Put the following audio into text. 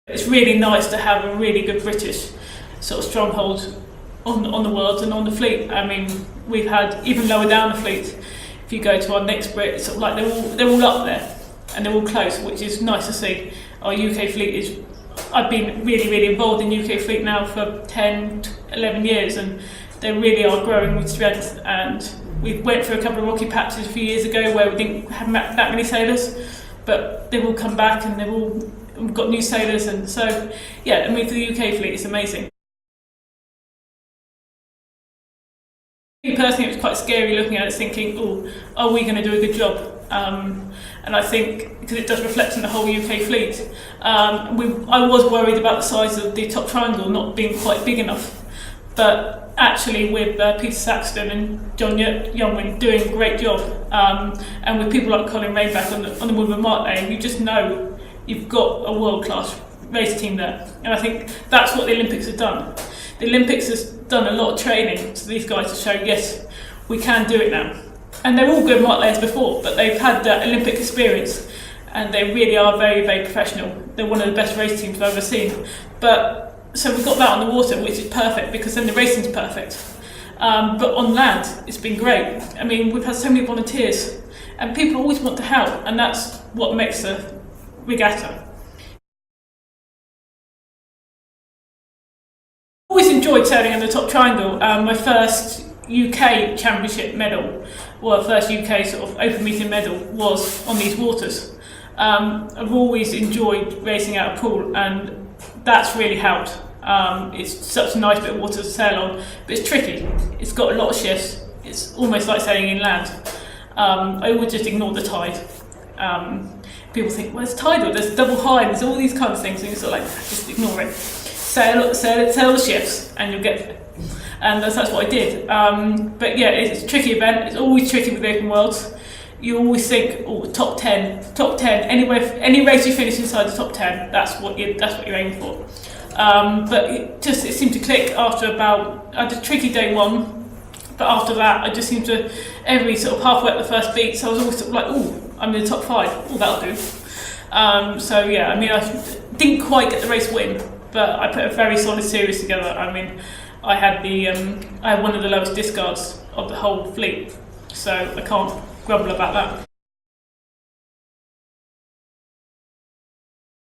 It's really nice to have a really good British sort of stronghold on the world and on the fleet. I mean, we've had, even lower down the fleet, if you go to our next Brit, it's sort of like they're all up there and they're all close, which is nice to see. Our UK fleet is, I've been really involved in UK fleet now for 10, 11 years, and they really are growing with strength. And we went through a couple of rocky patches a few years ago where we didn't have that many sailors, but they've all come back and we've got new sailors, and so yeah, I mean, for the UK fleet it's amazing. Me personally, it was quite scary looking at it, thinking, oh, are we going to do a good job? And I think, because it does reflect on the whole UK fleet, I was worried about the size of the top triangle not being quite big enough, but actually with Peter Saxton and John Youngwin doing a great job, and with people like Colin Rainback on the Woodman Mark lane, you just know you've got a world-class race team there. And I think that's what the Olympics have done. The Olympics has done a lot of training to these guys to show, yes, we can do it now. And they're all good Mark lanes before, but they've had that Olympic experience, and they really are very professional. They're one of the best race teams I've ever seen. But so we've got that on the water, which is perfect, because then the racing's perfect. But on land, it's been great. I mean, we've had so many volunteers, and people always want to help, and that's what makes a regatta. I always enjoyed sailing in the top triangle. My first UK championship medal, or first UK sort of open meeting medal, was on these waters. I've always enjoyed racing out of pool, and that's really helped. It's such a nice bit of water to sail on, but it's tricky. It's got a lot of shifts. It's almost like sailing inland. I always just ignore the tide. People think, well, it's tidal, there's double high, there's all these kind of things, and you're sort of like, just ignore it. Sail the shifts, and you'll get there. And that's what I did. But yeah, it's a tricky event. It's always tricky with open worlds. You always think, oh, top 10, any race you finish inside the top 10, that's what you're aiming for. But it seemed to click after I had a tricky day one, but after that, I just seemed to, every sort of halfway up the first beat, so I was always sort of like, oh, I'm in the top 5, oh, that'll do. So yeah, I mean, I didn't quite get the race win, but I put a very solid series together. I mean, I had one of the lowest discards of the whole fleet, so I can't grumble about that.